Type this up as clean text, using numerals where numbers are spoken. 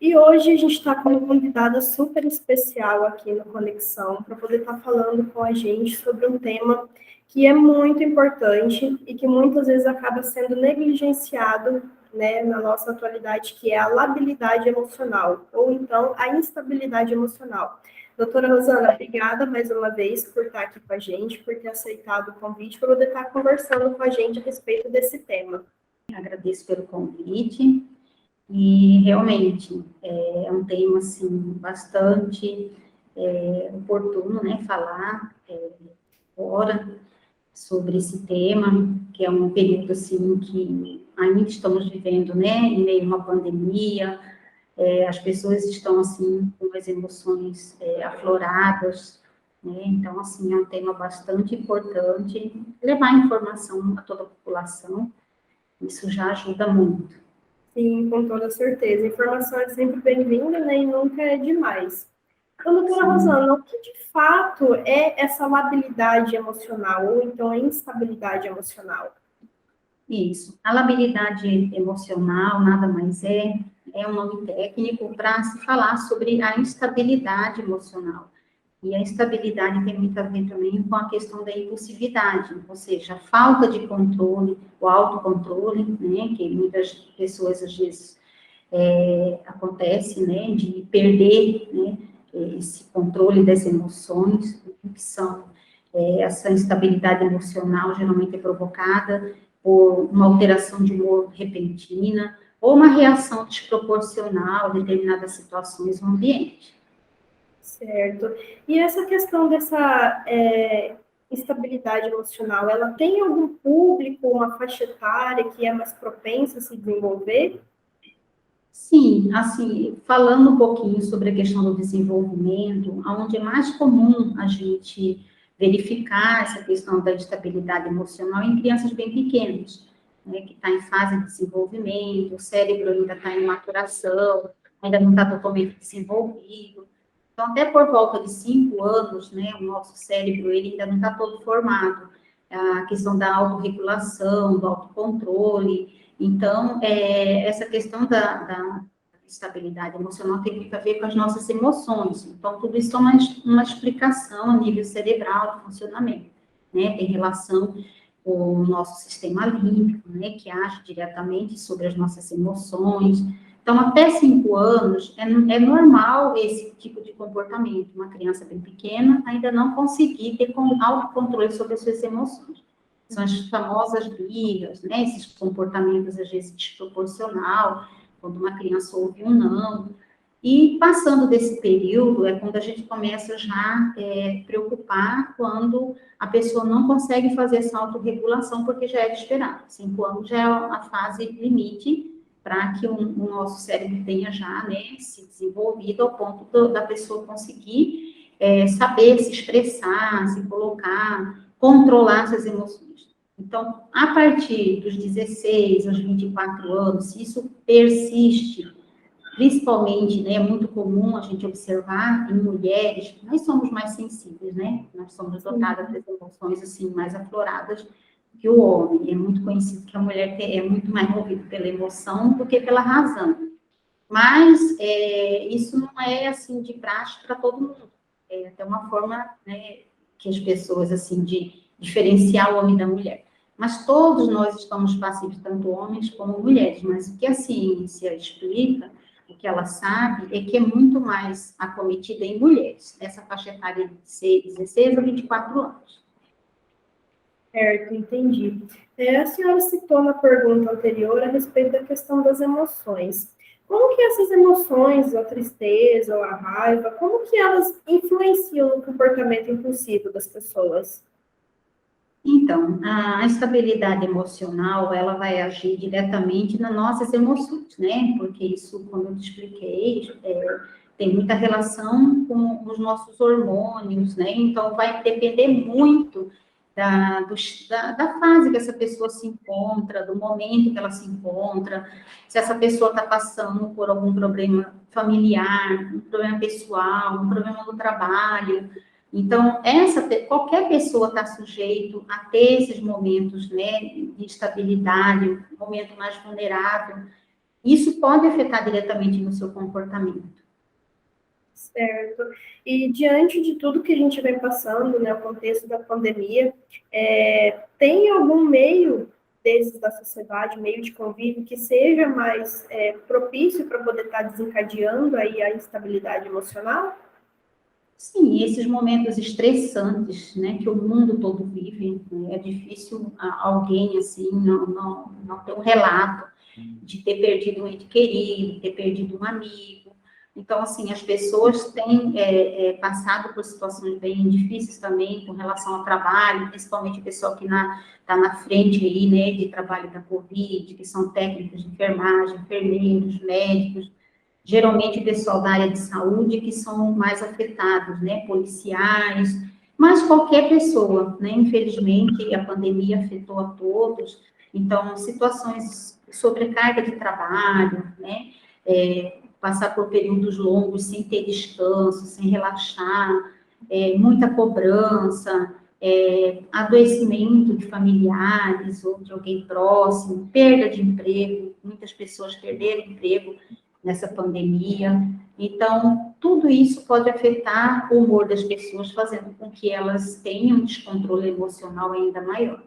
E hoje a gente está com uma convidada super especial aqui no Conexão para poder estar falando com a gente sobre um tema que é muito importante e que muitas vezes acaba sendo negligenciado, né, na nossa atualidade, que é a labilidade emocional, ou então a instabilidade emocional. Doutora Rosana, obrigada mais uma vez por estar aqui com a gente, por ter aceitado o convite, para poder estar conversando com a gente a respeito desse tema. Agradeço pelo convite. E realmente é um tema assim bastante oportuno, né, falar agora sobre esse tema, que é um período assim que ainda estamos vivendo, né, em meio a uma pandemia. As pessoas estão assim com as emoções afloradas, né? Então assim é um tema bastante importante levar informação a toda a população. Isso já ajuda muito. Sim, com toda certeza. A informação é sempre bem-vinda, né, e nunca é demais. Então, doutora Rosana, o que de fato é essa labilidade emocional, ou então a instabilidade emocional? Isso. A labilidade emocional nada mais é um nome técnico para se falar sobre a instabilidade emocional. E a instabilidade tem muito a ver também com a questão da impulsividade, ou seja, a falta de controle, o autocontrole, né, que muitas pessoas às vezes acontece, né, de perder, né, esse controle das emoções, que são essa instabilidade emocional geralmente é provocada por uma alteração de humor repentina ou uma reação desproporcional a determinadas situações no ambiente. Certo. E essa questão dessa instabilidade emocional, ela tem algum público, uma faixa etária que é mais propensa a se desenvolver? Sim, assim, falando um pouquinho sobre a questão do desenvolvimento, onde é mais comum a gente verificar essa questão da estabilidade emocional em crianças bem pequenas, né, que está em fase de desenvolvimento, o cérebro ainda está em maturação, ainda não está totalmente desenvolvido. Então, até por volta de 5 anos, né, o nosso cérebro ele ainda não está todo formado. A questão da autorregulação, do autocontrole. Então, essa questão da estabilidade emocional tem muito a ver com as nossas emoções. Então, tudo isso é uma explicação a nível cerebral de funcionamento, né? Tem relação com o nosso sistema límbico, né? Que age diretamente sobre as nossas emoções. Então, até 5 anos, é normal esse tipo de comportamento. Uma criança bem pequena ainda não conseguir ter autocontrole sobre as suas emoções. São as famosas birras, né? Esses comportamentos, às vezes, desproporcional, quando uma criança ouve um não. E, passando desse período, é quando a gente começa já preocupar quando a pessoa não consegue fazer essa autorregulação, porque já é de esperar. 5 anos já é a fase limite para que o nosso cérebro tenha já, né, se desenvolvido ao ponto da pessoa conseguir saber se expressar, se colocar, controlar suas emoções. Então, a partir dos 16 aos 24 anos, se isso persiste, principalmente, né, é muito comum a gente observar em mulheres, nós somos mais sensíveis, né? Nós somos dotadas das emoções, assim, mais afloradas que o homem. É muito conhecido que a mulher é muito mais movida pela emoção do que pela razão. Mas isso não é, assim, de praxe para todo mundo. É até uma forma, né, que as pessoas, assim, de diferenciar o homem da mulher. Mas todos nós estamos passíveis, tanto homens como mulheres. Mas o que a ciência explica, o que ela sabe, é que é muito mais acometida em mulheres, nessa faixa etária de 16 a 24 anos. Certo, entendi. A senhora citou na pergunta anterior a respeito da questão das emoções. Como que essas emoções, a tristeza ou a raiva, como que elas influenciam no comportamento impulsivo das pessoas? Então, a estabilidade emocional, ela vai agir diretamente nas nossas emoções, né? Porque isso, como eu te expliquei, tem muita relação com os nossos hormônios, né? Então, vai depender muito da fase que essa pessoa se encontra, do momento que ela se encontra, se essa pessoa está passando por algum problema familiar, um problema pessoal, um problema no trabalho. Então, qualquer pessoa está sujeito a ter esses momentos, né, de instabilidade, um momento mais vulnerável. isso pode afetar diretamente no seu comportamento. Certo. E diante de tudo que a gente vem passando, né, o contexto da pandemia, tem algum meio desses da sociedade, meio de convívio, que seja mais propício para poder estar desencadeando aí a instabilidade emocional? Sim, esses momentos estressantes, né, que o mundo todo vive, né, é difícil alguém, assim, não ter um relato de ter perdido um ente querido, ter perdido um amigo. Então, assim, as pessoas têm passado por situações bem difíceis também com relação ao trabalho, principalmente o pessoal que está na frente aí, né, de trabalho da Covid, que são técnicos de enfermagem, enfermeiros, médicos, geralmente o pessoal da área de saúde que são mais afetados, né, policiais, mas qualquer pessoa, né, infelizmente a pandemia afetou a todos, então situações sobrecarga de trabalho, né, passar por períodos longos sem ter descanso, sem relaxar, muita cobrança, adoecimento de familiares ou de alguém próximo, perda de emprego, muitas pessoas perderam emprego nessa pandemia. Então, tudo isso pode afetar o humor das pessoas, fazendo com que elas tenham um descontrole emocional ainda maior.